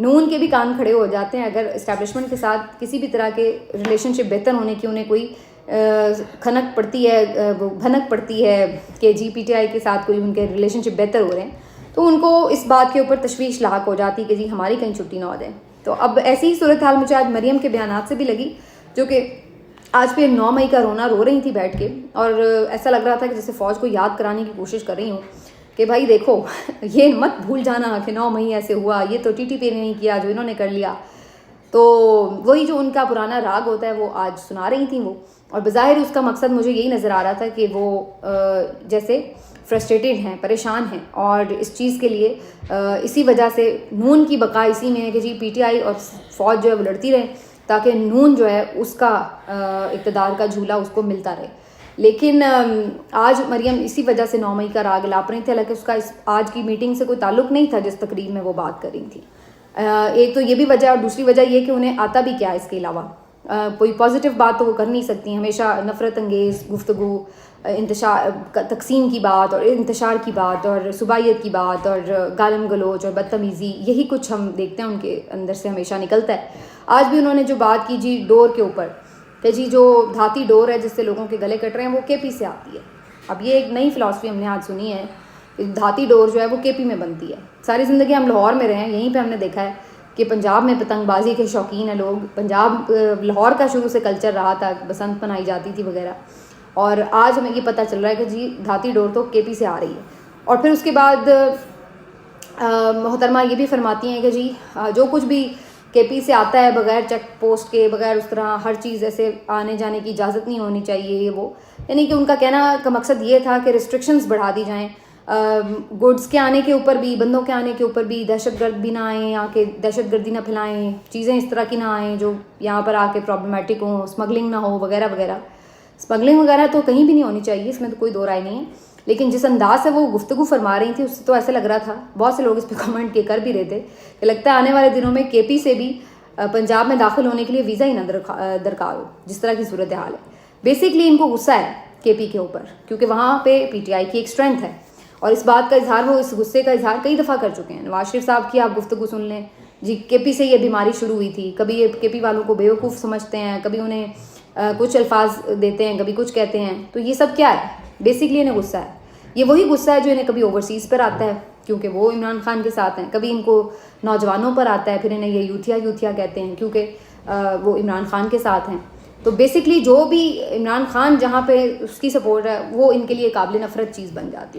نون کے بھی کان کھڑے ہو جاتے ہیں اگر اسٹیبلشمنٹ کے ساتھ کسی بھی طرح کے ریلیشن شپ بہتر ہونے کی انہیں کوئی کھنک پڑتی ہے، بھنک پڑتی ہے کہ جی پی ٹی آئی کے ساتھ کوئی ان کے ریلیشن شپ بہتر ہو رہے ہیں، تو ان کو اس بات کے اوپر تشویش لاحق ہو جاتی کہ جی ہماری کہیں چھٹی نہ ہو جائے. تو اب ایسی ہی صورتحال مجھے آج مریم کے بیانات سے بھی لگی، جو کہ آج پہ 9 مئی کا رونا رو رہی تھی بیٹھ کے، اور ایسا لگ رہا تھا کہ جیسے فوج کو یاد کرانے کی کوشش کر رہی ہوں کہ بھائی دیکھو یہ مت بھول جانا کہ 9 مئی ایسے ہوا، یہ تو ٹی ٹی پی نے نہیں کیا جو انہوں نے کر لیا. تو وہی جو ان کا پرانا راگ ہوتا ہے وہ آج سنا رہی تھیں وہ، اور بظاہر اس کا مقصد مجھے یہی نظر آ رہا تھا کہ وہ جیسے فرسٹریٹڈ ہیں، پریشان ہیں، اور اس چیز کے لیے اسی وجہ سے نون کی بقا اسی میں ہے کہ جی پی ٹی آئی اور فوج جو ہے وہ لڑتی رہے تاکہ نون جو ہے اس کا اقتدار کا جھولا اس کو ملتا رہے. لیکن آج مریم اسی وجہ سے 9 مئی کا راگ لاپ رہی تھی، حالانکہ اس کا آج کی میٹنگ سے کوئی تعلق نہیں تھا جس تقریب میں وہ بات کر رہی تھی. ایک تو یہ بھی وجہ، اور دوسری وجہ یہ کہ انہیں آتا بھی کیا اس کے علاوہ کوئی پازیٹیو بات تو وہ کر نہیں سکتی، ہمیشہ نفرت انگیز گفتگو، انتشار، تقسیم کی بات اور انتشار کی بات اور صوبائیت کی بات اور گالم گلوچ اور بدتمیزی، یہی کچھ ہم دیکھتے ہیں ان کے اندر سے ہمیشہ نکلتا ہے. آج بھی انہوں نے جو بات کی جی ڈور کے اوپر کہ جی جو دھاتی ڈور ہے جس سے لوگوں کے گلے کٹ رہے ہیں وہ کے پی سے آتی ہے. اب یہ ایک نئی فلاسفی ہم نے آج سنی ہے کہ دھاتی ڈور جو ہے وہ کے پی میں بنتی ہے. ساری زندگی ہم لاہور میں رہے ہیں، یہیں پہ ہم نے دیکھا ہے کہ پنجاب میں پتنگ بازی کے شوقین ہیں لوگ، پنجاب لاہور کا شروع سے کلچر رہا تھا، بسنت منائی جاتی تھی وغیرہ، اور آج ہمیں یہ پتہ چل رہا ہے کہ جی دھاتی ڈور تو کے پی سے آ رہی ہے. اور پھر اس کے بعد محترمہ یہ بھی فرماتی ہیں کہ جی جو کچھ بھی کے پی سے آتا ہے بغیر چیک پوسٹ کے، بغیر اس طرح ہر چیز ایسے آنے جانے کی اجازت نہیں ہونی چاہیے، یہ وہ، یعنی کہ ان کا کہنا کا مقصد یہ تھا کہ ریسٹرکشنز بڑھا دی جائیں، گڈس کے آنے کے اوپر بھی، بندوں کے آنے کے اوپر بھی، دہشت گرد بھی نہ آئیں، آ کے دہشت گردی نہ پھیلائیں، چیزیں اس طرح کی نہ آئیں جو یہاں پر آ کے پرابلمیٹک ہوں، اسمگلنگ نہ ہو وغیرہ وغیرہ. اسمگلنگ وغیرہ تو کہیں بھی نہیں ہونی چاہیے، اس میں تو کوئی دو رائے نہیں ہے، لیکن جس انداز سے وہ گفتگو فرما رہی تھی اس سے تو ایسا لگ رہا تھا، بہت سے لوگ اس پہ کمنٹ کر بھی رہے تھے کہ لگتا ہے آنے والے دنوں میں کے پی سے بھی پنجاب میں داخل ہونے کے لیے ویزا ہی نہ درکار ہو، جس طرح کی صورتحال ہے. بیسکلی ان کو غصہ ہے کے پی کے اوپر، کیونکہ وہاں پہ پی ٹی آئی کی ایک اسٹرینتھ ہے، اور اس بات کا اظہار، وہ اس غصے کا اظہار کئی دفعہ کر چکے ہیں. نواز شریف صاحب کی آپ گفتگو سن لیں جی، کے پی سے یہ بیماری شروع ہوئی تھی، کبھی یہ کے پی والوں کو بیوقوف سمجھتے ہیں، کبھی انہیں کچھ الفاظ دیتے ہیں، کبھی کچھ کہتے ہیں. تو یہ سب کیا ہے؟ بیسکلی انہیں غصہ ہے. یہ وہی غصہ ہے جو انہیں کبھی اوورسیز پر آتا ہے کیونکہ وہ عمران خان کے ساتھ ہیں، کبھی ان کو نوجوانوں پر آتا ہے، پھر انہیں یہ یوتھیا کہتے ہیں کیونکہ وہ عمران خان کے ساتھ ہیں. تو بیسکلی جو بھی عمران خان جہاں پہ اس کی سپورٹ ہے وہ ان کے لیے قابل نفرت چیز بن جاتی ہے.